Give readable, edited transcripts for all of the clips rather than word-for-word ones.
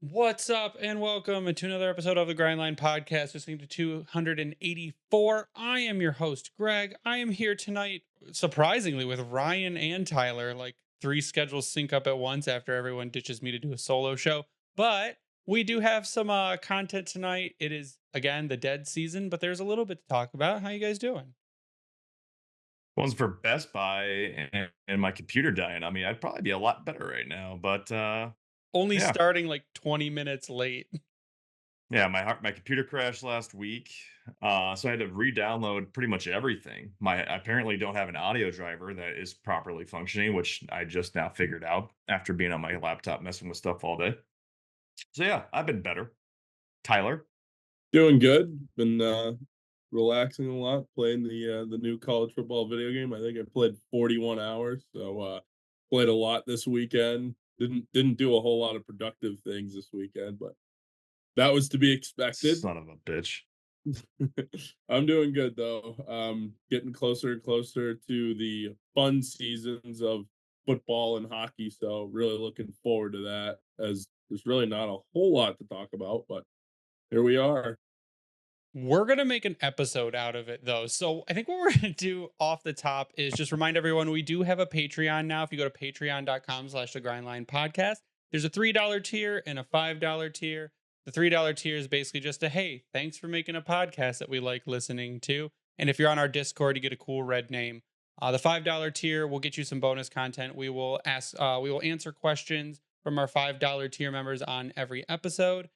What's up, and welcome to another episode of the Grindline Podcast, listening to 284. I am your host, Greg. I am here tonight, surprisingly, with Ryan and Tyler. Like three schedules sync up at once after everyone ditches me to do a solo show. But we do have some content tonight. It is, again, the dead season, but there's a little bit to talk about. How you guys doing? One's for Best Buy and my computer dying on me. I'd probably be a lot better right now, but Only yeah, starting like 20 minutes late. yeah. My computer crashed last week, so I had to re-download pretty much everything. I apparently don't have an audio driver that is properly functioning, which I just now figured out after being on my laptop messing with stuff all day. So yeah, I've been better. Tyler, Doing good. Been relaxing a lot, playing the new college football video game. I think I played 41 hours, so played a lot this weekend. Didn't do a whole lot of productive things this weekend, but that was to be expected. son of a bitch. I'm doing good though. Getting closer and closer to the fun seasons of football and hockey, so really looking forward to that as there's really not a whole lot to talk about, but here we are. We're going to make an episode out of it though. So I think what we're going to do off the top is just remind everyone we do have a Patreon now. If you go to patreon.com/the grindline podcast, there's a $3 tier and a $5 tier. The $3 tier is basically just a, hey, thanks for making a podcast that we like listening to. And if you're on our Discord, you get a cool red name. The $5 tier will get you some bonus content. We will answer questions from our $5 tier members on every episode.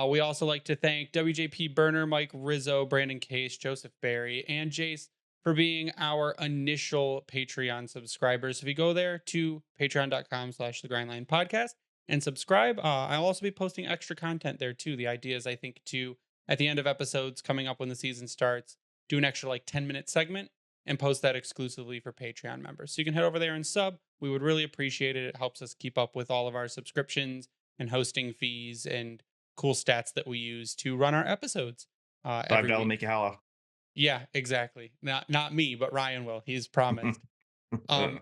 We also like to thank WJP Burner, Mike Rizzo, Brandon Case, Joseph Barry, and Jace for being our initial Patreon subscribers. If you go there to patreon.com/the grindline podcast and subscribe, I'll also be posting extra content there too. The idea is, I think, to at the end of episodes coming up when the season starts, do an extra like 10-minute segment and post that exclusively for Patreon members. So you can head over there and sub. We would really appreciate it. It helps us keep up with all of our subscriptions and hosting fees and cool stats that we use to run our episodes every $5 week. make you holla. Yeah, exactly. Not me, but Ryan will. He's promised.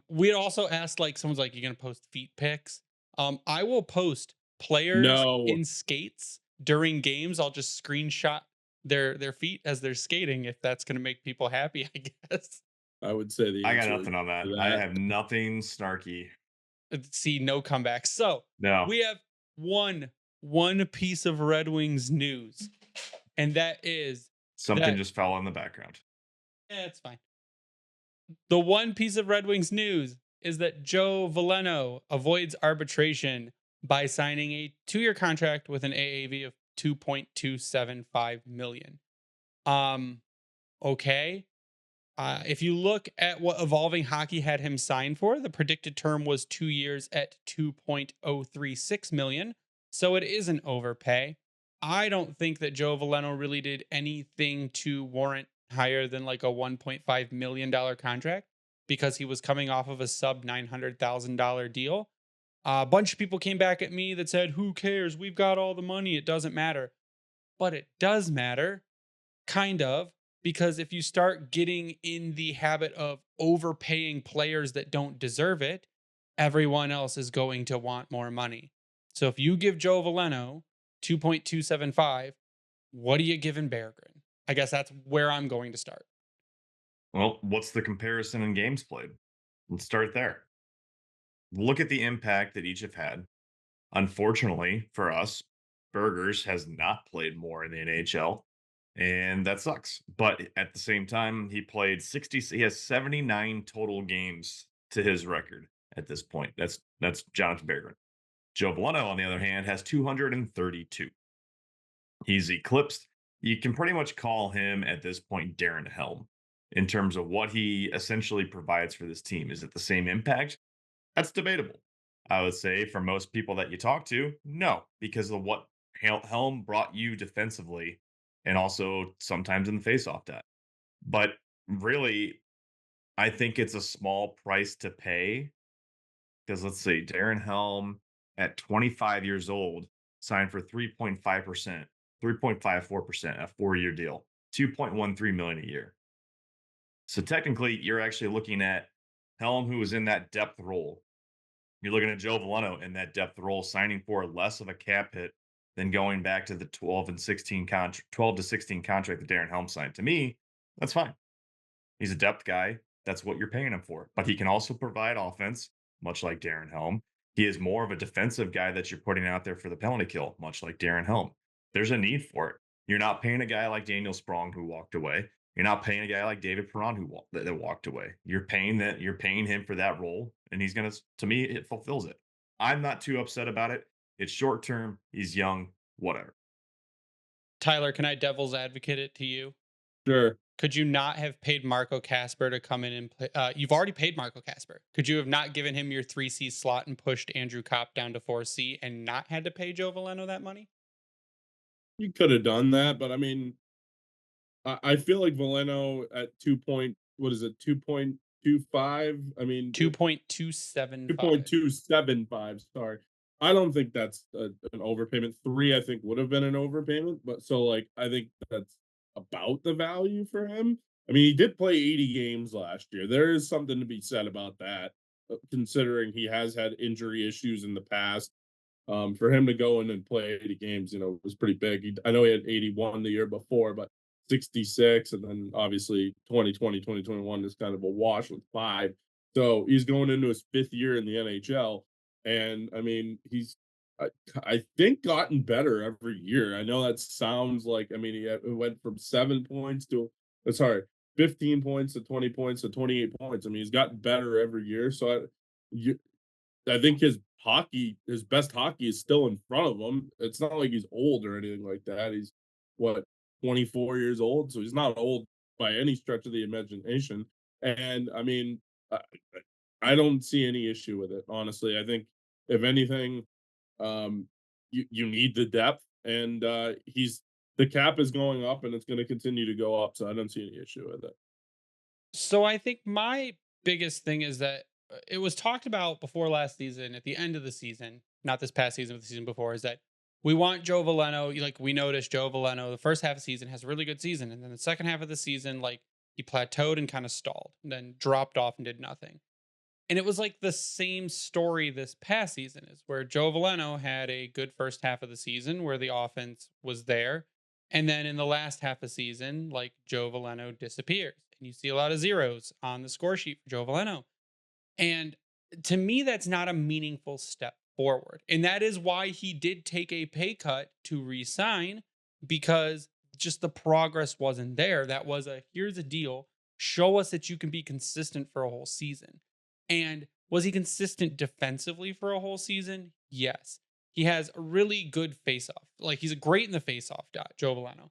We had also asked, like, someone's like, "You gonna post feet pics?" I will post players No. in skates during games. I'll just screenshot their feet as they're skating if that's gonna make people happy, I guess. I would say the I got answer is nothing on that. to I that. have nothing snarky. See, no comeback. So No. we have one piece of Red Wings news, and that is Something that just fell in the background. it's fine. The one piece of Red Wings news is that Joe Veleno avoids arbitration by signing a 2-year contract with an AAV of 2.275 million. Um, okay. If you look at what Evolving Hockey had him sign for, the predicted term was 2 years at 2.036 million. So it is an overpay. I don't think that Joe Veleno really did anything to warrant higher than like a $1.5 million contract because he was coming off of a sub $900,000 deal. A bunch of people came back at me that said, who cares? We've got all the money. It doesn't matter. But it does matter, kind of, because if you start getting in the habit of overpaying players that don't deserve it, everyone else is going to want more money. So if you give Joe Veleno 2.275, what are you giving Berggren? I guess that's where I'm going to start. Well, what's the comparison in games played? Let's start there. Look at the impact that each have had. Unfortunately for us, Burgers has not played more in the NHL, and that sucks. But at the same time, he played 60, he has 79 total games to his record at this point. That's Jonathan Berggren. Joe Veleno, on the other hand, has 232. He's eclipsed. You can pretty much call him at this point Darren Helm in terms of what he essentially provides for this team. Is it the same impact? That's debatable. I would say for most people that you talk to, no, because of what Helm brought you defensively and also sometimes in the faceoff dot. But really, I think it's a small price to pay because let's see, Darren Helm at 25 years old signed for 3.5%, 3.54%, a 4-year deal, 2.13 million a year. So technically, you're actually looking at Helm, who was in that depth role. You're looking at Joe Veleno in that depth role, signing for less of a cap hit than going back to the 12 to 16 contract that Darren Helm signed. To me, that's fine. He's a depth guy. That's what you're paying him for. But he can also provide offense, much like Darren Helm. He is more of a defensive guy that you're putting out there for the penalty kill, much like Darren Helm. There's a need for it. You're not paying a guy like Daniel Sprong who walked away. You're not paying a guy like David Perron that walked away. You're paying him for that role, and he's gonna. To me, it fulfills it. I'm not too upset about it. It's short term. He's young. Whatever. Tyler, can I devil's advocate it to you? Sure. Could you not have paid Marco Casper to come in and play? You've already paid Marco Casper. Could you have not given him your 3C slot and pushed Andrew Copp down to 4C and not had to pay Joe Veleno that money? You could have done that, but I mean, I feel like Veleno at 2.25. I mean, 2.275. 2.275. Sorry, I don't think that's an overpayment. 3, I think, would have been an overpayment, but so like I think that's about the value for him. I mean, he did play 80 games last year. There is something to be said about that, considering he has had injury issues in the past. For him to go in and play 80 games, was pretty big. I know he had 81 the year before, but 66, and then obviously 2020, 2021 is kind of a wash with 5. So he's going into his 5th year in the NHL, and I mean, he's I think gotten better every year. I know that sounds like, I mean, he went from 7 points to sorry, 15 points to 20 points to 28 points. I mean, he's gotten better every year. So I think his best hockey is still in front of him. It's not like he's old or anything like that. He's what, 24 years old, so he's not old by any stretch of the imagination. And I mean, I, I don't see any issue with it, honestly. I think if anything, you need the depth, and the cap is going up, and it's going to continue to go up. So I don't see any issue with it. So I think my biggest thing is that it was talked about before last season, at the end of the season, not this past season, but the season before, is that we want Joe Veleno. Like, we noticed Joe Veleno, the first half of the season has a really good season. And then the second half of the season, like, he plateaued and kind of stalled and then dropped off and did nothing. And it was like the same story this past season, is where Joe Veleno had a good first half of the season where the offense was there. And then in the last half of the season, like, Joe Veleno disappears. And you see a lot of zeros on the score sheet for Joe Veleno. And to me, that's not a meaningful step forward. And that is why he did take a pay cut to resign, because just the progress wasn't there. That was here's a deal. Show us that you can be consistent for a whole season. And was he consistent defensively for a whole season? Yes. He has a really good face-off. Like, he's great in the face-off, Joe Veleno.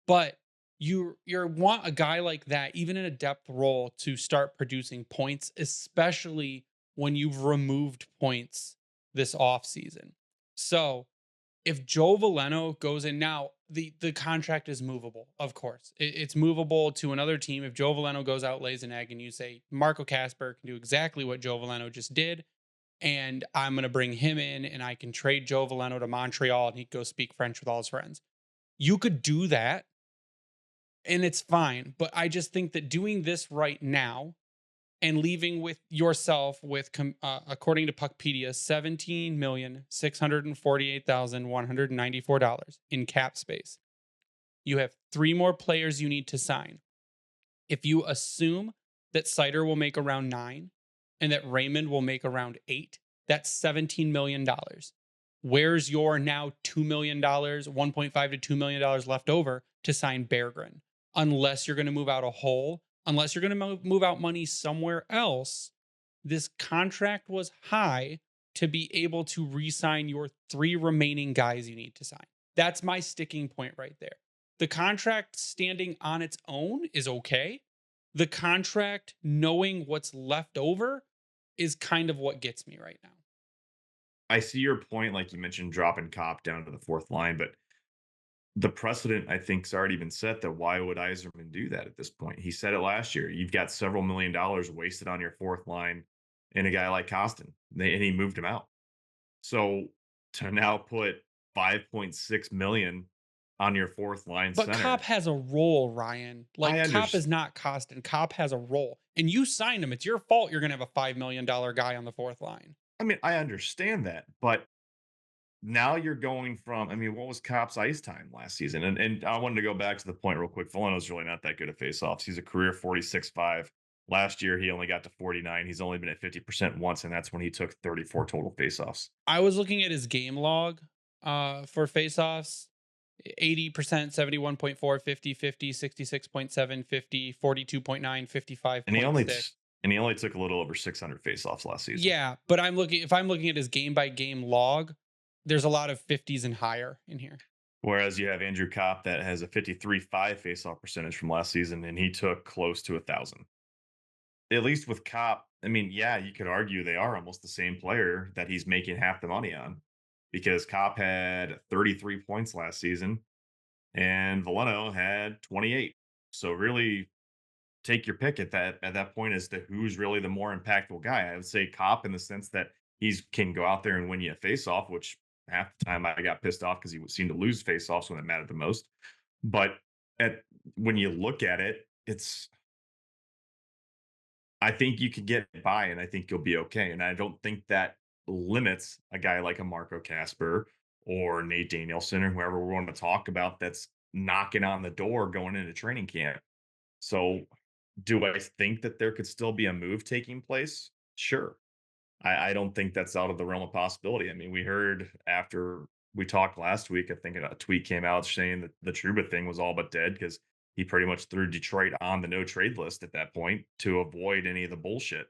But you want a guy like that, even in a depth role, to start producing points, especially when you've removed points this offseason. So if Joe Veleno goes in now, the contract is movable, of course. It's movable to another team. If Joe Veleno goes out, lays an egg, and you say, Marco Casper can do exactly what Joe Veleno just did, and I'm going to bring him in, and I can trade Joe Veleno to Montreal, and he can go speak French with all his friends. You could do that, and it's fine. But I just think that doing this right now and leaving with yourself with, according to Puckpedia, $17,648,194 in cap space. You have 3 more players you need to sign. If you assume that Seider will make around 9 and that Raymond will make around 8, that's $17 million. Where's your now $2 million, $1.5 to $2 million left over to sign Berggren? Unless you're going to move out a hole, unless you're going to move out money somewhere else, this contract was high to be able to re-sign your 3 remaining guys you need to sign. That's my sticking point right there. The contract standing on its own is okay. The contract knowing what's left over is kind of what gets me right now. I see your point, like you mentioned, dropping Copp down to the 4th line, but the precedent, I think, has already been set that why would Yzerman do that at this point? He said it last year. You've got several $1 million wasted on your 4th line in a guy like Kostin, and he moved him out. So to now put $5.6 million on your 4th line but center. Copp has a role, Ryan. Like, Copp is not Kostin. Copp has a role. And you signed him. It's your fault you're going to have a $5 million guy on the 4th line. I mean, I understand that, but now you're going from, I mean, what was Copp's ice time last season? And I wanted to go back to the point real quick. Veleno's really not that good at faceoffs. He's a career 46.5. Last year, he only got to 49. He's only been at 50% once, and that's when he took 34 total faceoffs. I was looking at his game log for faceoffs. 80%, 71.4, 50, 50, 66.7, 50, 42.9, And he only 55.6. and he only took a little over 600 faceoffs last season. Yeah, but if I'm looking at his game by game log, there's a lot of 50s and higher in here. Whereas you have Andrew Copp that has a 53.5 faceoff percentage from last season, and he took close to 1,000. At least with Copp, I mean, yeah, you could argue they are almost the same player that he's making half the money on, because Copp had 33 points last season and Veleno had 28. So really take your pick at that point as to who's really the more impactful guy. I would say Copp in the sense that he's can go out there and win you a face off, which half the time I got pissed off because he seemed to lose face offs when it mattered the most. But when you look at it, I think you can get by and I think you'll be okay. And I don't think that limits a guy like a Marco Casper or Nate Danielson or whoever we want to talk about that's knocking on the door going into training camp. So do I think that there could still be a move taking place? Sure. I don't think that's out of the realm of possibility. I mean, we heard after we talked last week, I think a tweet came out saying that the Trouba thing was all but dead because he pretty much threw Detroit on the no trade list at that point to avoid any of the bullshit.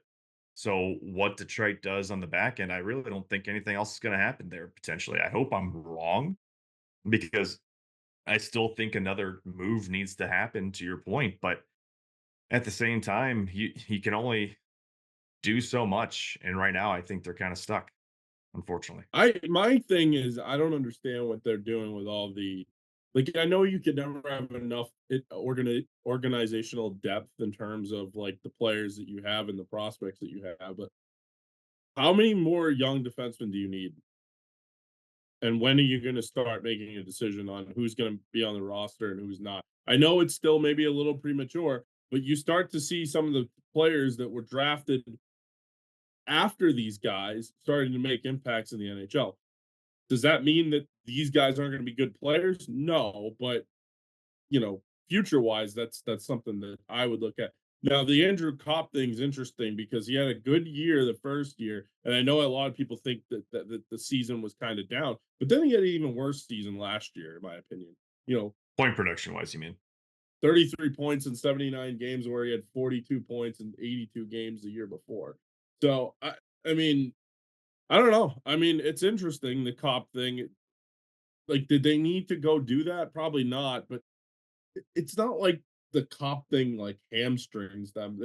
So what Detroit does on the back end, I really don't think anything else is going to happen there potentially. I hope I'm wrong because I still think another move needs to happen to your point, but at the same time, he can only do so much, and right now I think they're kind of stuck, unfortunately. My thing is I don't understand what they're doing with all the like I know you could never have enough organizational depth in terms of like the players that you have and the prospects that you have, but how many more young defensemen do you need? And when are you going to start making a decision on who's going to be on the roster and who's not? I know it's still maybe a little premature, but you start to see some of the players that were drafted after these guys starting to make impacts in the NHL. Does that mean that these guys aren't going to be good players? No, but future wise, that's something that I would look at. Now, the Andrew Copp thing is interesting because he had a good year the first year, and I know a lot of people think that the season was kind of down, but then he had an even worse season last year, in my opinion. Point production wise, you mean? 33 points in 79 games, where he had 42 points in 82 games the year before. So I mean, I don't know. I mean, it's interesting the Copp thing. Like, did they need to go do that? Probably not, but it's not like the Copp thing like hamstrings them.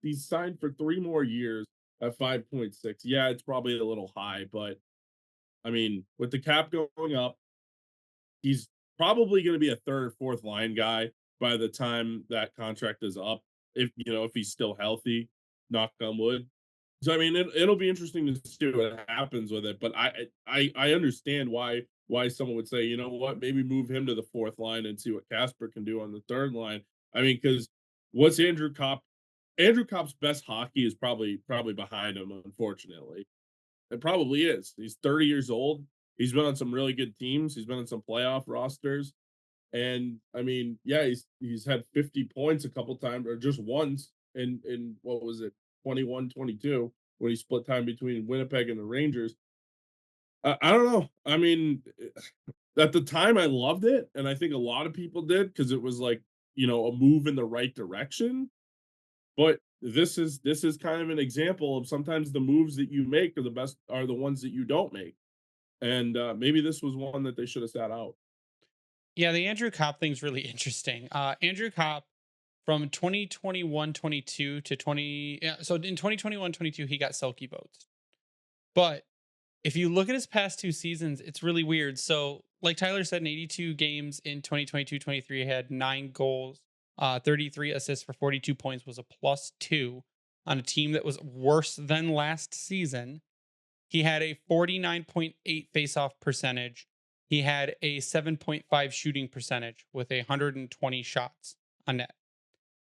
He's signed for 3 more years at 5.6. Yeah, it's probably a little high, but I mean, with the cap going up, he's probably going to be a third or fourth line guy by the time that contract is up. If he's still healthy, knock on wood. So I mean, it'll be interesting to see what happens with it. But I understand why someone would say, you know what, maybe move him to the fourth line and see what Casper can do on the third line. I mean, because what's Andrew Copp? Andrew Copp's best hockey is probably behind him, unfortunately. It probably is. He's 30 years old. He's been on some really good teams. He's been on some playoff rosters. And I mean, yeah, he's had 50 points a couple times or just once in what was it, 21-22 when he split time between Winnipeg and the Rangers. I don't know. I mean, at the time I loved it, and I think a lot of people did because it was like, a move in the right direction. But this is kind of an example of sometimes the moves that you make are the ones that you don't make. And maybe this was one that they should have sat out. Yeah, the Andrew Copp thing's really interesting. Andrew Copp from 2021-22 to 20 yeah, so in 2021-22 he got Selkie votes. But if you look at his past 2 seasons, it's really weird. So, like Tyler said, in 82 games in 2022-23, he had 9 goals, 33 assists for 42 points, was a +2 on a team that was worse than last season. He had a 49.8 faceoff percentage. He had a 7.5 shooting percentage with 120 shots on net.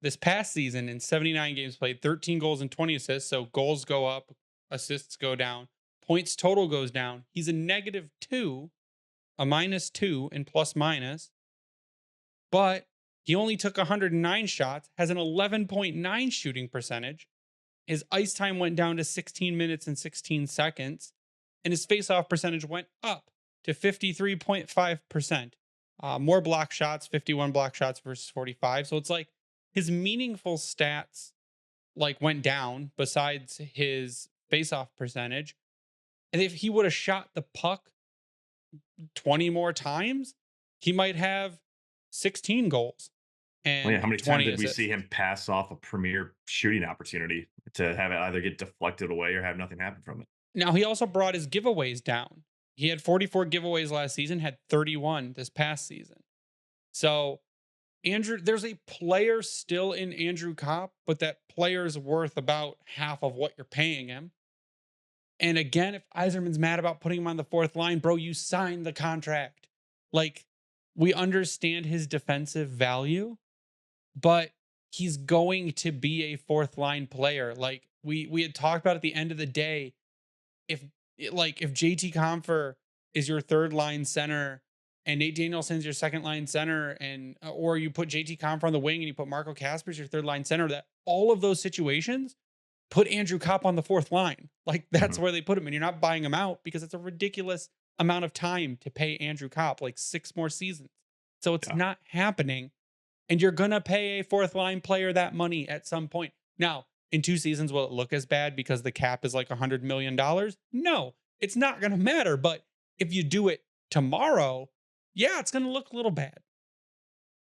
This past season, in 79 games played, 13 goals and 20 assists. So goals go up, assists go down. points total goes down. He's a -2, a -2 in plus minus, but he only took 109 shots, has an 11.9 shooting percentage. His ice time went down to 16 minutes and 16 seconds, and his faceoff percentage went up to 53.5%. More block shots, 51 block shots versus 45. So it's like his meaningful stats like went down besides his faceoff percentage. And if he would have shot the puck 20 more times, he might have 16 goals and Well, yeah, how many times 20 did we assists. see him pass off a premier shooting opportunity to have it either get deflected away or have nothing happen from it? Now, he also brought his giveaways down. He had 44 giveaways last season, had 31 this past season. So, there's a player still in Andrew Copp, but that player's worth about half of what you're paying him. And again, if Yzerman's mad about putting him on the fourth line, bro, you signed the contract. Like, we understand his defensive value, but he's going to be a fourth line player. Like we had talked about at the end of the day, if if JT Compher is your third line center and Nate Danielson's your second line center, and or you put JT Compher on the wing and you put Marco Kasper as your third line center, that all of those situations put Andrew Copp on the fourth line. Like that's Mhm. where they put him, and you're not buying him out because it's a ridiculous amount of time to pay Andrew Copp, like 6 more seasons. So it's Yeah. not happening. And you're going to pay a fourth line player that money at some point. Now, in 2 seasons, will it look as bad because the cap is like $100 million? No, it's not going to matter. But if you do it tomorrow, yeah, it's going to look a little bad.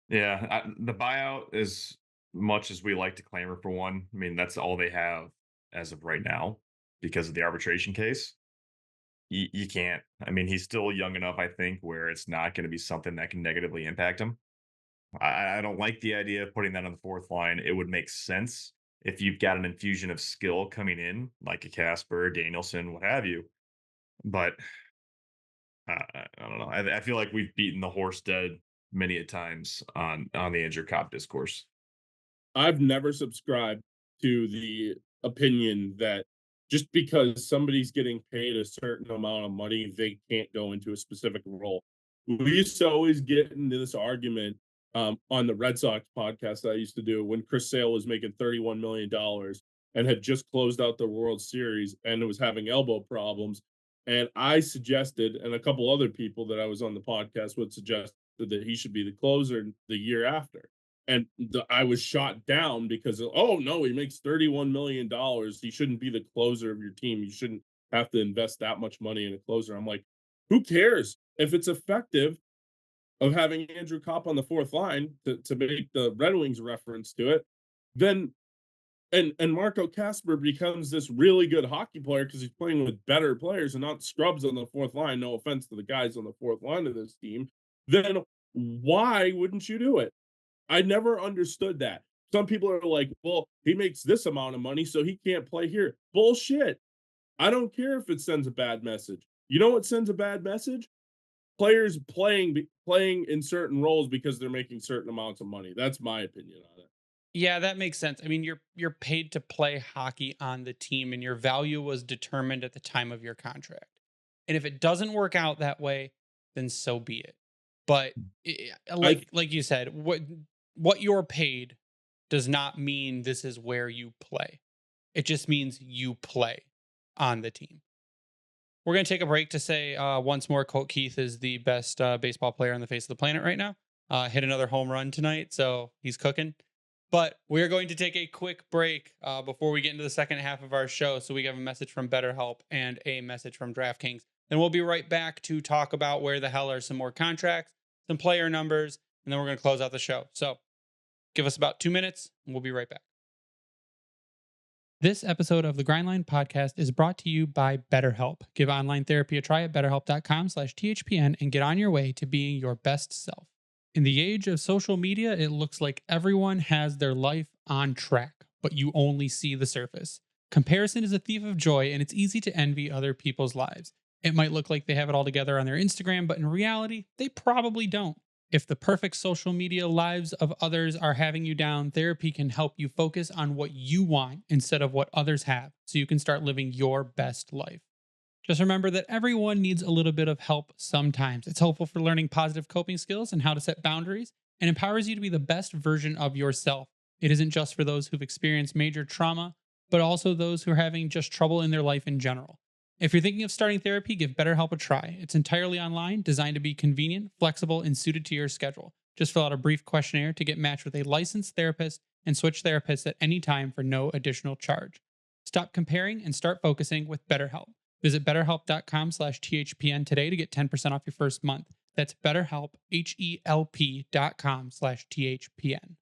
Yeah, the buyout, as much as we like to clamor for one, I mean, that's all they have as of right now because of the arbitration case. You can't. I mean, he's still young enough, I think, where it's not going to be something that can negatively impact him. I don't like the idea of putting that on the fourth line. It would make sense if you've got an infusion of skill coming in, like a Casper, Danielson, what have you. But I don't know. I feel like we've beaten the horse dead many a times on the Andrew Copp discourse. I've never subscribed to the opinion that just because somebody's getting paid a certain amount of money, they can't go into a specific role. We used to always get into this argument on the Red Sox podcast that I used to do when Chris Sale was making $31 million and had just closed out the World Series and was having elbow problems. And I suggested, and a couple other people that I was on the podcast would suggest that he should be the closer the year after. And I was shot down because of, oh no, he makes $31 million. He shouldn't be the closer of your team. You shouldn't have to invest that much money in a closer. I'm like, who cares if it's effective of having Andrew Copp on the fourth line to make the Red Wings reference to it? Then and Marco Kasper becomes this really good hockey player because he's playing with better players and not scrubs on the fourth line. No offense to the guys on the fourth line of this team. Then why wouldn't you do it? I never understood that. Some people are like, well, he makes this amount of money, so he can't play here. Bullshit. I don't care if it sends a bad message. You know what sends a bad message? Players playing in certain roles because they're making certain amounts of money. That's my opinion on it. Yeah, that makes sense. I mean, you're paid to play hockey on the team and your value was determined at the time of your contract. And if it doesn't work out that way, then so be it. But I like you said, what you're paid does not mean this is where you play. It just means you play on the team. We're going to take a break to say once more, Colt Keith is the best baseball player on the face of the planet right now. Hit another home run tonight, so he's cooking. But we're going to take a quick break before we get into the second half of our show. So we have a message from BetterHelp and a message from DraftKings. Then we'll be right back to talk about where the hell are some more contracts, some player numbers, and then we're going to close out the show. So give us about 2 minutes, and we'll be right back. This episode of the Grindline podcast is brought to you by BetterHelp. Give online therapy a try at betterhelp.com/THPN and get on your way to being your best self. In the age of social media, it looks like everyone has their life on track, but you only see the surface. Comparison is a thief of joy, and it's easy to envy other people's lives. It might look like they have it all together on their Instagram, but in reality, they probably don't. If the perfect social media lives of others are having you down, therapy can help you focus on what you want instead of what others have, so you can start living your best life. Just remember that everyone needs a little bit of help sometimes. It's helpful for learning positive coping skills and how to set boundaries, and empowers you to be the best version of yourself. It isn't just for those who've experienced major trauma, but also those who are having just trouble in their life in general. If you're thinking of starting therapy, give BetterHelp a try. It's entirely online, designed to be convenient, flexible, and suited to your schedule. Just fill out a brief questionnaire to get matched with a licensed therapist and switch therapists at any time for no additional charge. Stop comparing and start focusing with BetterHelp. Visit betterhelp.com/THPN today to get 10% off your first month. That's BetterHelp, HELP.com/THPN.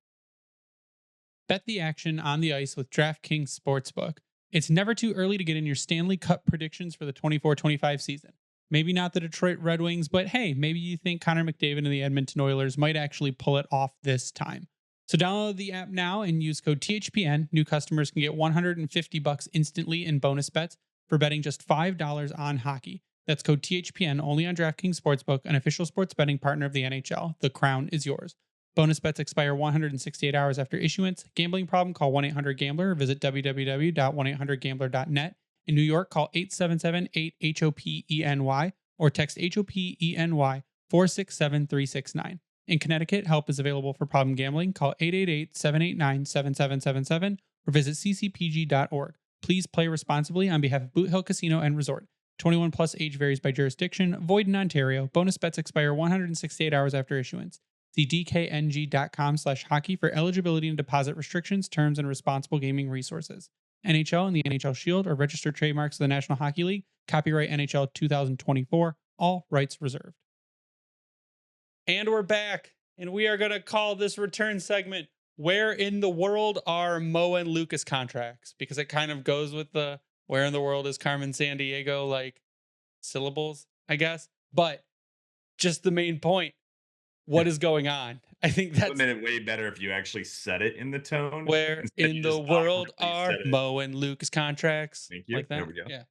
Bet the action on the ice with DraftKings Sportsbook. It's never too early to get in your Stanley Cup predictions for the 24-25 season. Maybe not the Detroit Red Wings, but hey, maybe you think Connor McDavid and the Edmonton Oilers might actually pull it off this time. So download the app now and use code THPN. New customers can get $150 instantly in bonus bets for betting just $5 on hockey. That's code THPN only on DraftKings Sportsbook, an official sports betting partner of the NHL. The crown is yours. Bonus bets expire 168 hours after issuance. Gambling problem? Call 1-800-GAMBLER or visit www.1800gambler.net. In New York, call 877-8-HOPENY or text HOPENY 467-369. In Connecticut, help is available for problem gambling. Call 888-789-7777 or visit ccpg.org. Please play responsibly on behalf of Boot Hill Casino and Resort. 21 plus, age varies by jurisdiction. Void in Ontario. Bonus bets expire 168 hours after issuance. See dkng.com/hockey for eligibility and deposit restrictions, terms, and responsible gaming resources. NHL and the NHL Shield are registered trademarks of the National Hockey League. Copyright NHL 2024. All rights reserved. And we're back, and we are going to call this return segment "Where in the World Are Mo and Lucas Contracts?" Because it kind of goes with the "Where in the World is Carmen Sandiego?" like syllables, I guess. But just the main point. What is going on? I think that's way better if you actually said it in the tone. where in the world are Mo and Lucas Contracts? Thank you. Like that? There we go. Yeah.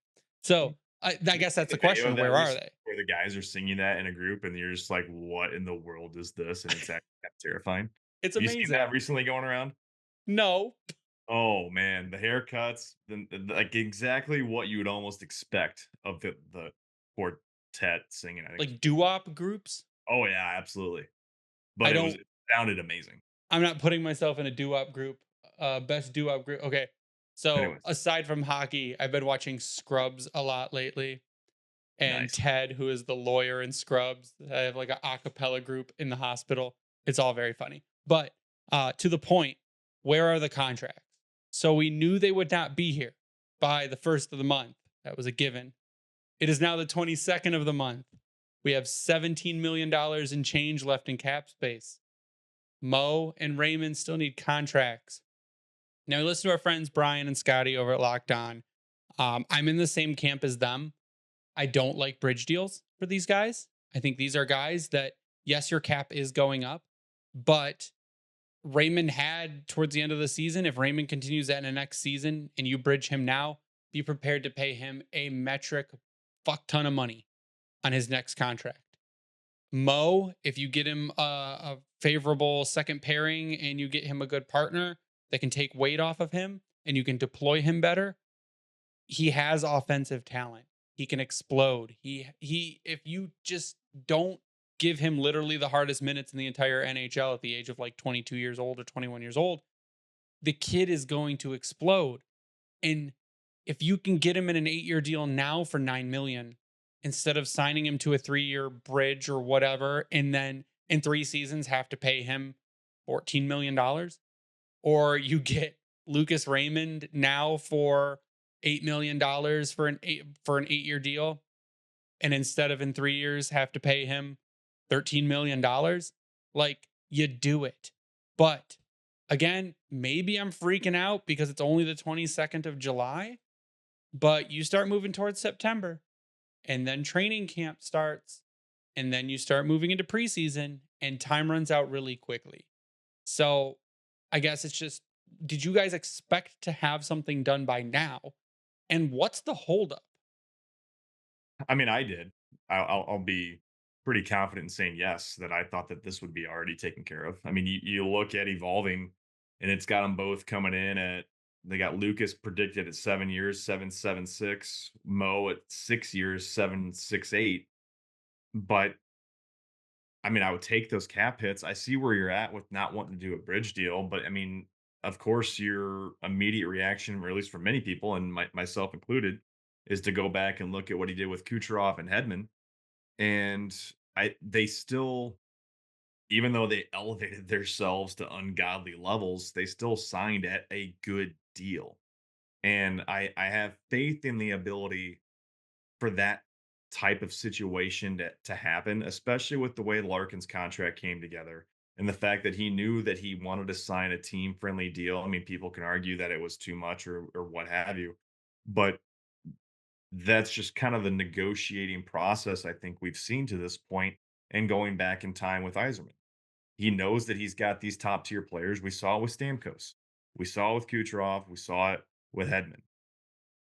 So I guess that's the video question. of that Where are they? Where the guys are singing that in a group, and you're just like, "What in the world is this?" And it's actually kind of terrifying. It's Have you seen that amazing. recently going around? No. Oh man, the haircuts, like exactly what you would almost expect of the quartet singing. I think. Like doo-wop groups? Oh yeah, absolutely. I But don't it sounded amazing. I'm not putting myself in a doo-wop group. Best doo-wop group. Okay. So Anyways, aside from hockey, I've been watching Scrubs a lot lately. And nice. Ted, who is the lawyer in Scrubs, I have like an a cappella group in the hospital. It's all very funny. But to the point, where are the contracts? So we knew they would not be here by the first of the month. That was a given. It is now the 22nd of the month. We have $17 million in change left in cap space. Mo and Raymond still need contracts. Now, we listen to our friends Brian and Scotty over at Locked On. I'm in the same camp as them. I don't like bridge deals for these guys. I think these are guys that, yes, your cap is going up, but Raymond had towards the end of the season. If Raymond continues that in the next season and you bridge him now, be prepared to pay him a metric fuck ton of money on his next contract. Mo, if you get him a favorable second pairing and you get him a good partner that can take weight off of him and you can deploy him better, he has offensive talent. He can explode. He if you just don't give him literally the hardest minutes in the entire NHL at the age of like 22 years old or 21 years old, the kid is going to explode. And if you can get him in an 8-year deal now for $9 million instead of signing him to a 3-year bridge or whatever, and then in 3 seasons have to pay him $14 million, or you get Lucas Raymond now for $8 million for an 8-year deal, and instead of in 3 years have to pay him $13 million, like, you do it. But again, maybe I'm freaking out because it's only the 22nd of July, but you start moving towards September, and then training camp starts, and then you start moving into preseason, and time runs out really quickly. So I guess it's just, did you guys expect to have something done by now? And what's the holdup? I mean, I did. I'll be pretty confident in saying yes, that I thought that this would be already taken care of. I mean, you look at evolving, and it's got them both coming in at They got Lucas predicted at 7 years, 7.76. Mo at 6 years, 7.68. But I mean, I would take those cap hits. I see where you're at with not wanting to do a bridge deal, but I mean, of course, your immediate reaction, or at least for many people, and myself included, is to go back and look at what he did with Kucherov and Hedman. And they still, even though they elevated themselves to ungodly levels, they still signed at a good deal. And I have faith in the ability for that type of situation to happen, especially with the way Larkin's contract came together and the fact that he knew that he wanted to sign a team friendly deal. I mean, people can argue that it was too much or what have you, but that's just kind of the negotiating process I think we've seen to this point and going back in time with Yzerman. He knows that he's got these top tier players. We saw it with Stamkos. We saw it with Kucherov. We saw it with Hedman.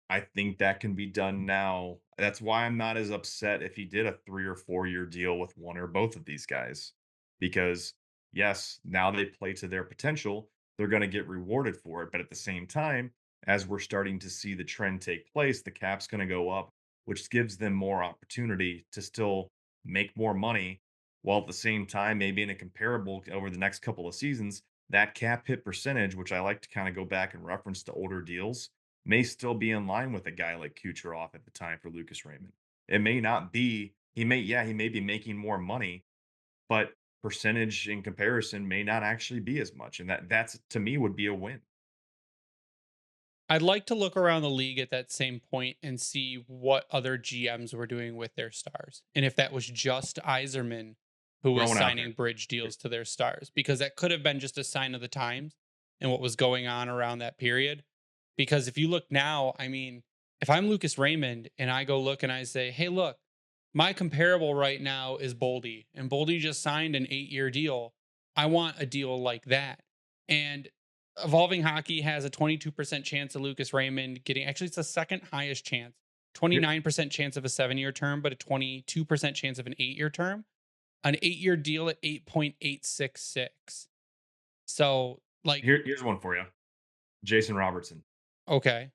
I think that can be done now. That's why I'm not as upset if he did a 3 or 4 year deal with one or both of these guys. Because, yes, now they play to their potential. They're going to get rewarded for it. But at the same time, as we're starting to see the trend take place, the cap's going to go up, which gives them more opportunity to still make more money. While at the same time, maybe in a comparable over the next couple of seasons, that cap hit percentage, which I like to kind of go back and reference to older deals, may still be in line with a guy like Kucherov at the time for Lucas Raymond. It may not be. He may be making more money, but percentage in comparison may not actually be as much, and that's to me would be a win. I'd like to look around the league at that same point and see what other GMs were doing with their stars. And if that was just Yzerman who was Throwing out there. signing bridge deals to their stars, because that could have been just a sign of the times and what was going on around that period. Because if you look now, I mean, if I'm Lucas Raymond and I go look and I say, hey, look, my comparable right now is Boldy, and Boldy just signed an 8 year deal. I want a deal like that. And Evolving Hockey has a 22% chance of Lucas Raymond getting, actually, it's the second highest chance, Here, 29% chance of a 7 year term, but a 22% chance of an 8 year term, an 8 year deal at 8.866. So, like, here's one for you. Jason Robertson okay.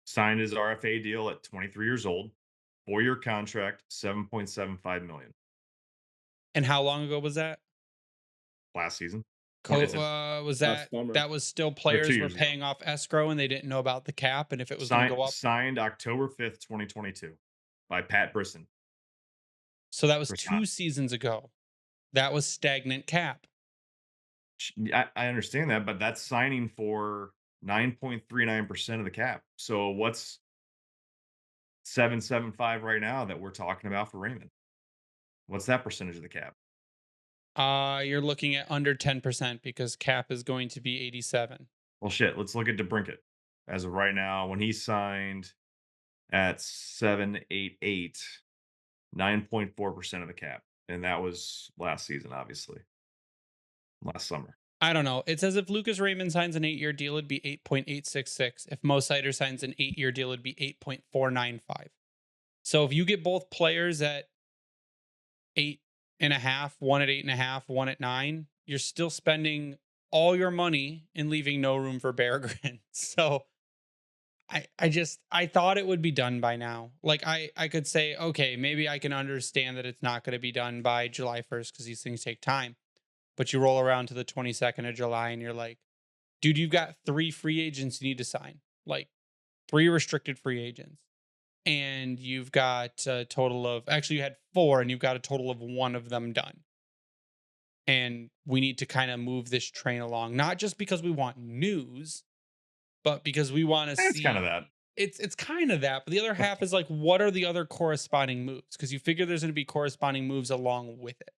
signed his RFA deal at 23 years old, 4 year contract, 7.75 million And how long ago was that? last season. It's a Was last that summer. that was still or two players were years ago. paying off escrow and they didn't know about the cap and if it was going to go up? Signed October 5th, 2022 by Pat Brisson So that was for Scott. 2 seasons ago. That was stagnant cap. I understand that, but that's signing for 9.39% of the cap. So what's 7.75 right now that we're talking about for Raymond? What's that percentage of the cap? You're looking at under 10% because cap is going to be 87. Well, shit. Let's look at DeBrincat. As of right now, when he signed at 7.88, 9.4% of the cap, and that was last season, obviously, last summer. I don't know. It says if Lucas Raymond signs an 8 year deal, it'd be 8.866. If Mo Seider signs an 8 year deal, it'd be 8.495. So if you get both players at 8.5, one at 8.5, one at 9, you're still spending all your money and leaving no room for Berggren. So I thought it would be done by now. Like I could say, okay, maybe I can understand that it's not going to be done by July 1st because these things take time. But you roll around to the 22nd of July and you're like, dude, you've got 3 free agents you need to sign, like 3 restricted free agents. And you've got a total of, actually, you had 4 and you've got a total of 1 of them done. And we need to kind of move this train along, not just because we want news, but because we want to It's kind of see. that. It's kind of that, but the other half is like, what are the other corresponding moves? Because you figure there's going to be corresponding moves along with it.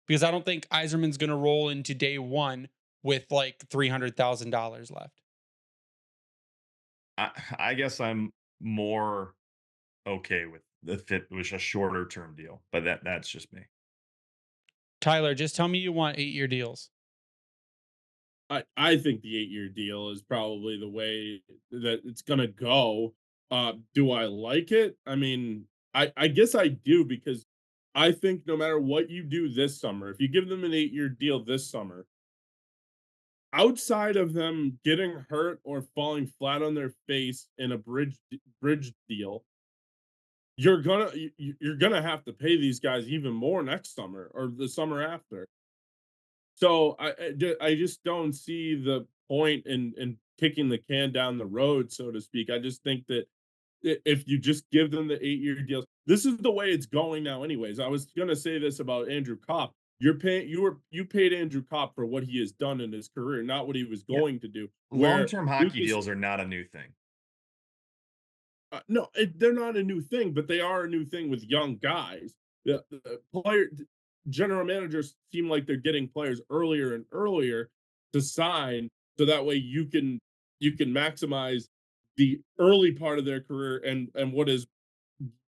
Because I don't think Yzerman's going to roll into day one with like $300,000 left. I guess I'm more okay with if it was a shorter term deal, but that's just me. Tyler, just tell me you want 8 year deals. I think the 8 year deal is probably the way that it's gonna go. Do I like it? I mean, I guess I do because I think no matter what you do this summer, if you give them an 8 year deal this summer, outside of them getting hurt or falling flat on their face in a bridge deal, you're gonna have to pay these guys even more next summer or the summer after. So I just don't see the point in kicking the can down the road, so to speak. I just think that if you just give them the 8-year deals, this is the way it's going now anyways. I was gonna say this about Andrew Copp. You paid Andrew Copp for what he has done in his career, not what he was Yeah. going to do. Where Long-term hockey Lucas deals are not a new thing. no, they're not a new thing, but they are a new thing with young guys. The player general managers seem like they're getting players earlier and earlier to sign, so that way you can maximize the early part of their career and what is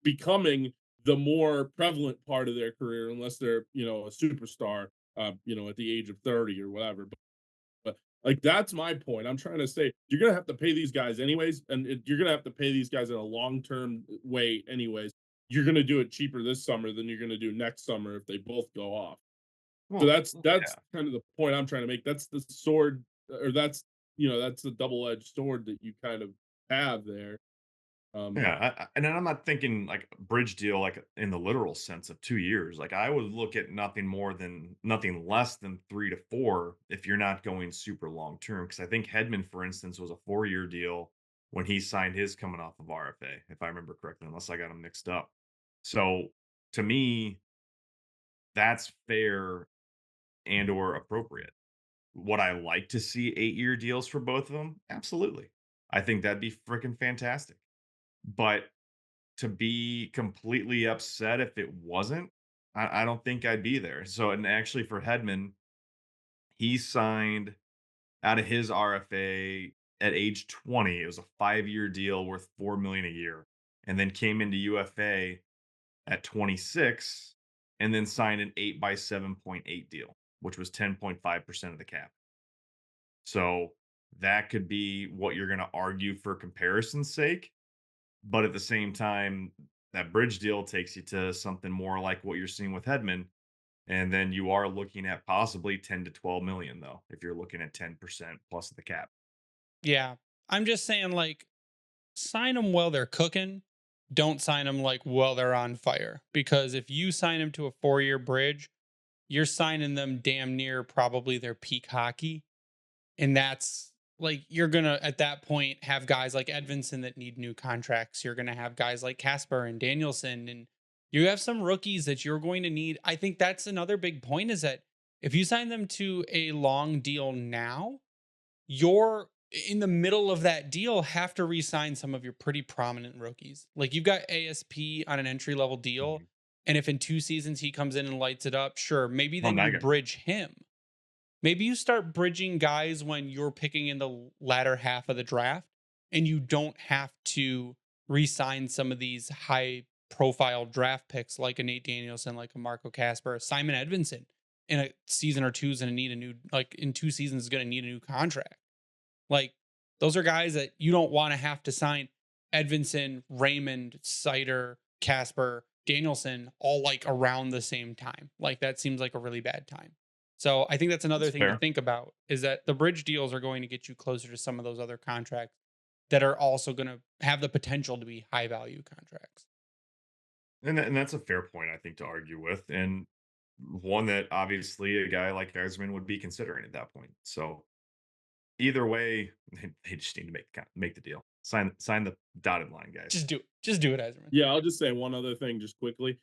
becoming the more prevalent part of their career, unless they're a superstar, at the age of 30 or whatever. But like that's my point. I'm trying to say you're gonna have to pay these guys anyways, and you're gonna have to pay these guys in a long term way anyways. You're gonna do it cheaper this summer than you're gonna do next summer if they both go off. So Well, that's yeah. kind of the point I'm trying to make. That's the sword, or that's the double edged sword that you kind of have there. Um, Yeah, and then I'm not thinking like a bridge deal, like in the literal sense of 2 years. Like I would look at nothing less than 3 to 4 if you're not going super long term. Because I think Hedman, for instance, was a 4-year deal when he signed his coming off of RFA, if I remember correctly, unless I got them mixed up. So to me, that's fair and or appropriate. Would I like to see 8-year deals for both of them? Absolutely. I think that'd be freaking fantastic. But to be completely upset if it wasn't, I don't think I'd be there. So, and actually for Hedman, he signed out of his RFA at age 20. It was a 5-year deal worth 4 million a year, and then came into UFA at 26 and then signed an 8 by 7.8 deal, which was 10.5% of the cap. So that could be what you're going to argue for comparison's sake. But at the same time, that bridge deal takes you to something more like what you're seeing with Hedman. And then you are looking at possibly 10 to 12 million, though, if you're looking at 10% plus the cap. Yeah. I'm just saying, like, sign them while they're cooking. Don't sign them like while they're on fire. Because if you sign them to a 4-year bridge, you're signing them damn near probably their peak hockey. And that's like, you're going to, at that point, have guys like Edvinson that need new contracts. You're going to have guys like Casper and Danielson. And you have some rookies that you're going to need. I think that's another big point is that if you sign them to a long deal now, you're in the middle of that deal have to re-sign some of your pretty prominent rookies. Like you've got ASP on an entry level deal, Mhm. and if in 2 seasons he comes in and lights it up, sure, maybe Oh, then you mega. bridge him. Maybe you start bridging guys when you're picking in the latter half of the draft, and you don't have to re-sign some of these high profile draft picks like a Nate Danielson, like a Marco Casper, Simon Edvinson. In a season or two is going to need a new, like in 2 seasons is going to need a new contract. Like those are guys that you don't want to have to sign. Edvinson, Raymond, Seider, Casper, Danielson, all like around the same time. Like that seems like a really bad time. So I think that's That's another thing to fair. think about is that the bridge deals are going to get you closer to some of those other contracts that are also going to have the potential to be high value contracts. And that's a fair point, I think, to argue with. And one that obviously a guy like Eisman would be considering at that point. So either way, they just need to make the deal. Sign the dotted line, guys. Just do it. Just do it, Ezra. yeah, I'll just say one other thing just quickly.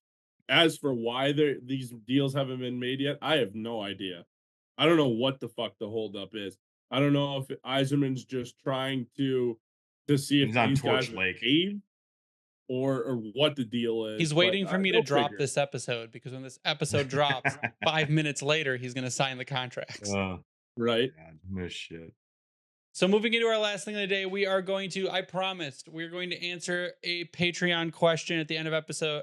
As for why these deals haven't been made yet, I have no idea. I don't know what the fuck the holdup is. I don't know if Eiserman's just trying to see if He's on these guys Torch have Lake. paid or what the deal is. He's But waiting for me to they'll drop figure. this episode because when this episode drops, 5 minutes later, he's going to sign the contracts. Right. God, no shit. So moving into our last thing of the day, we are going to, I promised, we're going to answer a Patreon question at the end of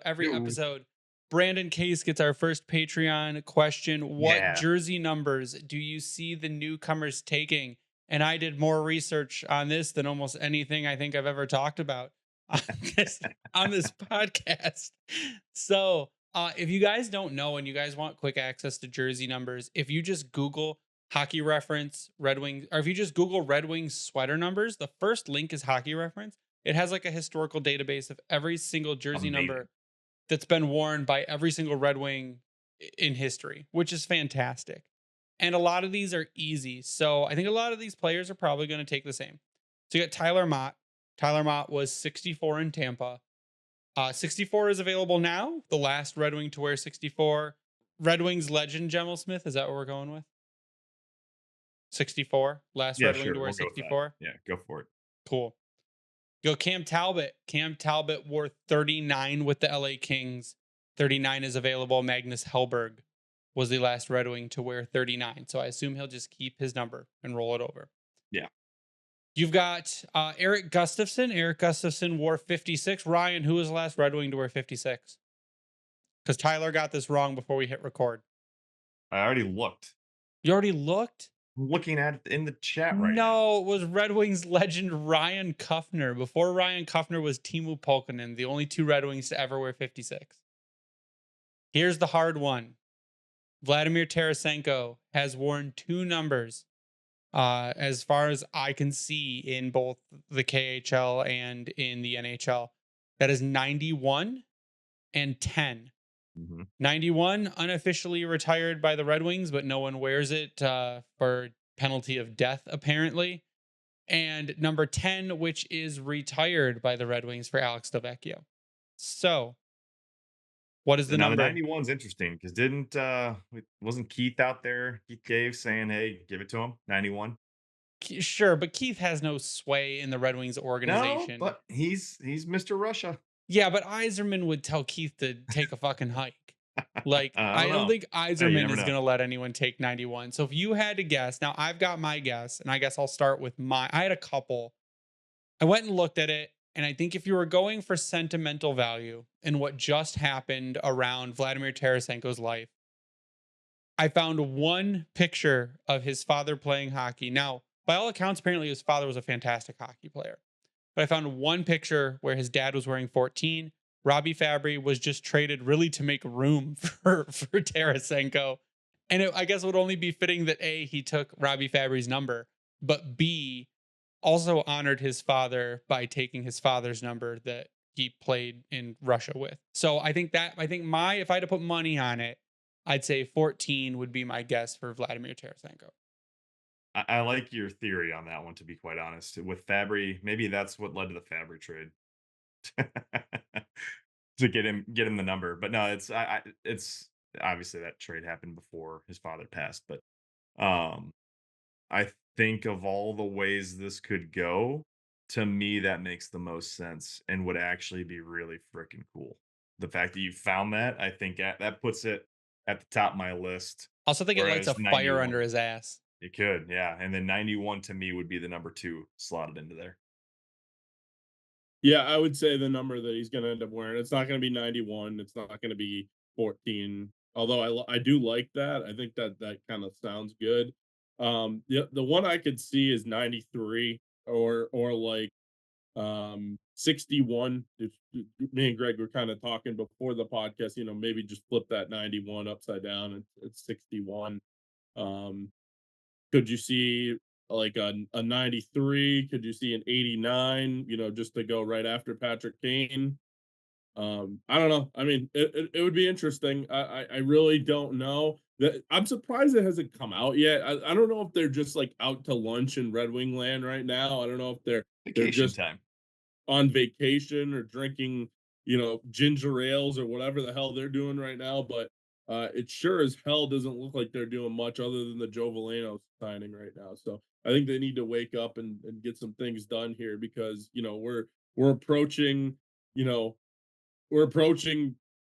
every Ooh. episode. Brandon Case gets our first Patreon question. What Yeah. jersey numbers do you see the newcomers taking? And I did more research on this than almost anything I think I've ever talked about on this podcast. So if you guys don't know and you guys want quick access to jersey numbers, if you just Google Hockey Reference, Red Wings, or if you just Google Red Wings sweater numbers, the first link is Hockey Reference. It has like a historical database of every single jersey Amazing. number that's been worn by every single Red Wing in history, which is fantastic. And a lot of these are easy. So I think a lot of these players are probably going to take the same. So you got Tyler Mott. Tyler Mott was 64 in Tampa. 64 is available now. The last Red Wing to wear 64. Red Wings legend, Gemel Smith. Is that what we're going with? 64. Last Yeah, Red Wing sure. to wear We'll go with that. 64. Yeah, go for it. Cool. Go Cam Talbot. Cam Talbot wore 39 with the LA Kings. 39 is available. Magnus Hellberg was the last Red Wing to wear 39. So I assume he'll just keep his number and roll it over. Yeah. You've got Eric Gustafson. Eric Gustafson wore 56. Ryan, who was the last Red Wing to wear 56? Because Tyler got this wrong before we hit record. I already looked. You already looked? I'm looking at it in the chat right now. No, it was Red Wings legend Ryan Kuffner. Before Ryan Kuffner was Timu Polkinen, the only two Red Wings to ever wear 56. Here's the hard one. Vladimir Tarasenko has worn two numbers as far as I can see in both the KHL and in the NHL. That is 91 and 10. 91 unofficially retired by the Red Wings, but no one wears it for penalty of death, apparently. And number 10, which is retired by the Red Wings for Alex Delvecchio. So, what is the Now, number? the 91's interesting because wasn't Keith out there, Keith Cave, saying, hey, give it to him, 91? Sure, but Keith has no sway in the Red Wings organization. No, but he's Mr. Russia. Yeah, but Yzerman would tell Keith to take a fucking hike. Like, I don't think Yzerman is going to let anyone take 91. So if you had to guess, now I've got my guess, and I guess I'll start with I had a couple. I went and looked at it, and I think if you were going for sentimental value in what just happened around Vladimir Tarasenko's life, I found one picture of his father playing hockey. Now, by all accounts, apparently his father was a fantastic hockey player. But I found one picture where his dad was wearing 14. Robbie Fabry was just traded really to make room for Tarasenko. And I guess it would only be fitting that A, he took Robbie Fabry's number, but B, also honored his father by taking his father's number that he played in Russia with. So I think if I had to put money on it, I'd say 14 would be my guess for Vladimir Tarasenko. I like your theory on that one, to be quite honest. With Fabry, maybe that's what led to the Fabry trade. To get him the number. But no, it's obviously that trade happened before his father passed. But I think of all the ways this could go, to me, that makes the most sense and would actually be really freaking cool. The fact that you found that, I think that puts it at the top of my list. Also think it lights a fire under his ass. It could, yeah. And then 91 to me would be the number 2 slotted into there. Yeah, I would say the number that he's going to end up wearing. It's not going to be 91. It's not going to be 14. Although I do like that. I think that kind of sounds good. The one I could see is 93 or like 61. If me and Greg were kind of talking before the podcast, maybe just flip that 91 upside down and it's 61. Could you see like a 93? Could you see an 89, just to go right after Patrick Kane? I don't know. I mean, it would be interesting. I really don't know. I'm surprised it hasn't come out yet. I don't know if they're just like out to lunch in Red Wing land right now. I don't know if they're just time on vacation or drinking, ginger ales or whatever the hell they're doing right now. But it sure as hell doesn't look like they're doing much other than the Joe Veleno signing right now. So I think they need to wake up and get some things done here because, we're approaching, we're approaching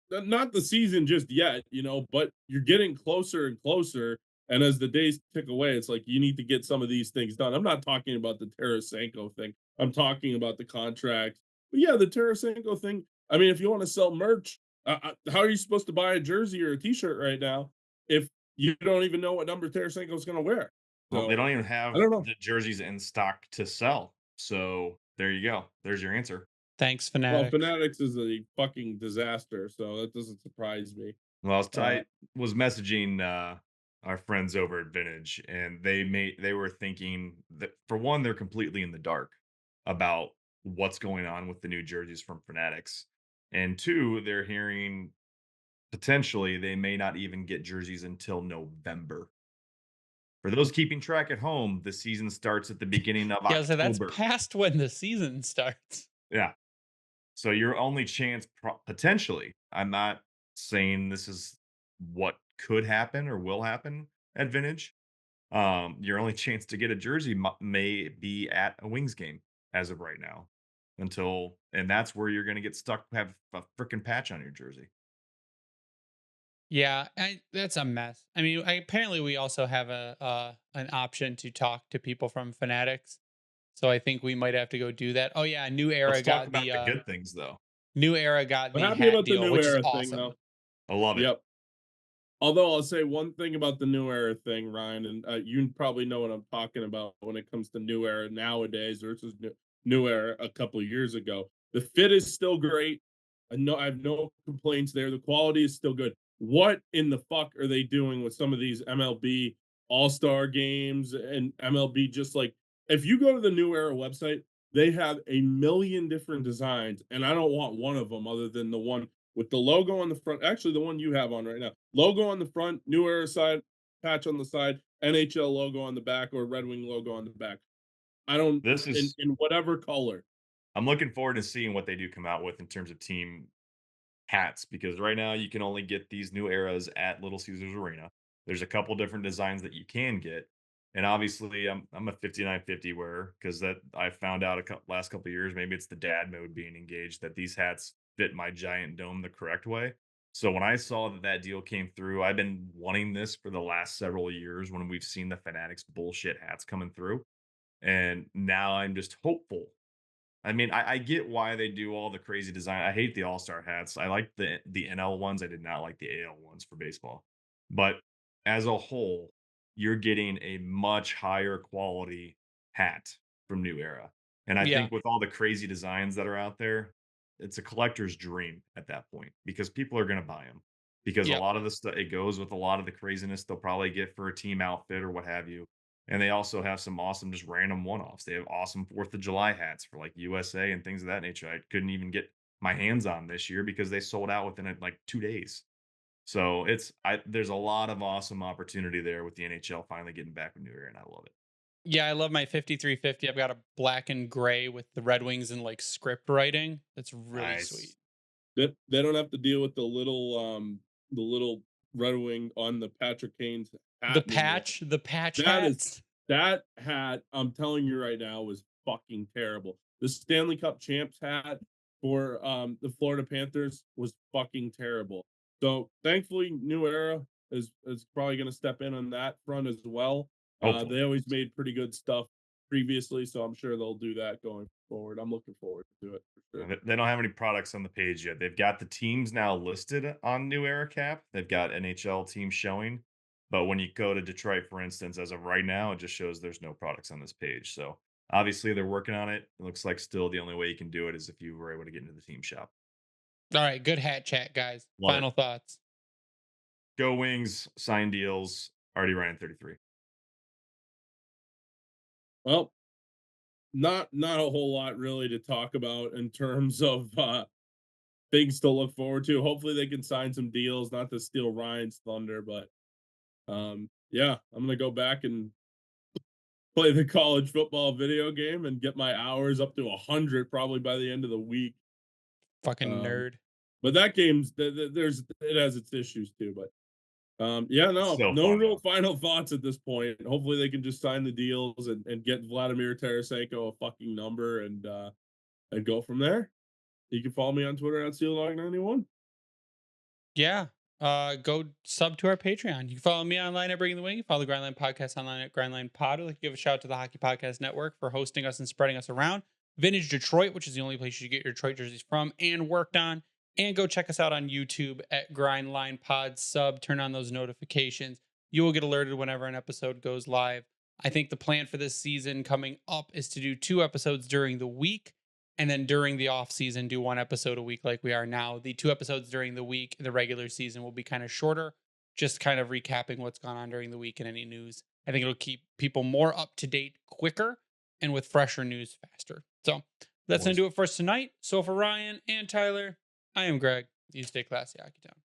not the season just yet, but you're getting closer and closer. And as the days tick away, it's like you need to get some of these things done. I'm not talking about the Tarasenko thing. I'm talking about the contract. But yeah, the Tarasenko thing. I mean, if you want to sell merch, how are you supposed to buy a jersey or a T-shirt right now if you don't even know what number Tarasenko is going to wear? Well, So, they don't even have I don't know. the jerseys in stock to sell. So there you go. There's your answer. Thanks, Well, Fanatics. Fanatics is a fucking disaster, so that doesn't surprise me. Well, I was messaging our friends over at Vintage, and they were thinking that, for one, they're completely in the dark about what's going on with the new jerseys from Fanatics, and two, they're hearing potentially they may not even get jerseys until November. For those keeping track at home, the season starts at the beginning of Yeah, so that's October. past when the season starts. Yeah. So your only chance, potentially, I'm not saying this is what could happen or will happen at Vintage. Your only chance to get a jersey may be at a Wings game as of right now, and that's where you're going to get stuck. Have a freaking patch on your jersey. Yeah, that's a mess. I mean, apparently we also have an option to talk to people from Fanatics, so I think we might have to go do that. Oh yeah, Let's talk about the good things, though. New Era got I'm the happy hat about the deal, new which is era thing, awesome. though. I love it. Yep. Although I'll say one thing about the new era thing, Ryan, and you probably know what I'm talking about when it comes to new era nowadays versus new era a couple of years ago. The fit is still great. I have no complaints there. The quality is still good. What in the fuck are they doing with some of these MLB All-Star games and MLB? Just like, if you go to the new era website, they have a million different designs, and I don't want one of them other than the one with the logo on the front. Actually, the one you have on right now. Logo on the front, New Era side, patch on the side, NHL logo on the back, or Red Wing logo on the back. I don't This is in whatever color. I'm looking forward to seeing what they do come out with in terms of team hats, because right now you can only get these new eras at Little Caesars Arena. There's a couple different designs that you can get, and obviously I'm a 5950 wearer because that I found out last couple of years, maybe it's the dad mode being engaged, that these hats fit my giant dome the correct way. So when I saw that deal came through, I've been wanting this for the last several years when we've seen the Fanatics bullshit hats coming through, and now I'm just hopeful. I mean, I get why they do all the crazy design. I hate the All-Star hats. I like the NL ones. I did not like the AL ones for baseball. But as a whole, you're getting a much higher quality hat from New Era. And I Yeah, think with all the crazy designs that are out there, it's a collector's dream at that point because people are going to buy them. Because a yeah, lot of the stuff, it goes with a lot of the craziness they'll probably get for a team outfit or what have you. And they also have some awesome, just random one-offs. They have awesome 4th of July hats for like USA and things of that nature. I couldn't even get my hands on this year because they sold out within like 2 days. So there's a lot of awesome opportunity there with the NHL finally getting back with New Era, and I love it. yeah. I love my 5350. I've got a black and gray with the Red Wings and like script writing. That's really sweet. Nice. They don't have to deal with the little Red Wing on the Patrick Kane's hat anymore. The patch That is hats. that hat, I'm telling you right now, was fucking terrible. The Stanley Cup champs hat for the Florida Panthers was fucking terrible. So thankfully, New Era is probably going to step in on that front as well. Hopefully. They always made pretty good stuff previously, so I'm sure they'll do that going forward. I'm looking forward to it for sure. They don't have any products on the page yet. They've got the teams now listed on New Era Cap. They've got NHL teams showing. But when you go to Detroit, for instance, as of right now, it just shows there's no products on this page. So obviously they're working on it. It looks like still the only way you can do it is if you were able to get into the team shop. All right, good hat chat, guys. Love it. Final thoughts. Go Wings, sign deals, already running 33. Well, not a whole lot really to talk about in terms of things to look forward to. Hopefully they can sign some deals, not to steal Ryan's thunder, but yeah, I'm gonna go back and play the college football video game and get my hours up to 100 probably by the end of the week. Fucking Um, nerd. but that game's there's it has its issues too. But yeah, It's so no fun real though. final thoughts at this point. Hopefully they can just sign the deals and get Vladimir Tarasenko a fucking number and go from there. You can follow me on Twitter at CeelDog91. Yeah. Go sub to our Patreon. You can follow me online at Bringing the Wing. You follow the Grindline Podcast online at Grindline Pod. I'd like to give a shout out to the Hockey Podcast Network for hosting us and spreading us around. Vintage Detroit, which is the only place you get your Detroit jerseys from and worked on. And go check us out on YouTube at Grindline Pod. Sub, turn on those notifications. You will get alerted whenever an episode goes live. I think the plan for this season coming up is to do 2 episodes during the week. And then during the off season, do 1 episode a week like we are now. The 2 episodes during the week, the regular season will be kind of shorter, just kind of recapping what's gone on during the week and any news. I think it'll keep people more up to date quicker and with fresher news faster. So that's going to do it for us tonight. So for Ryan and Tyler, I am Greg. You stay classy, Hockey Town.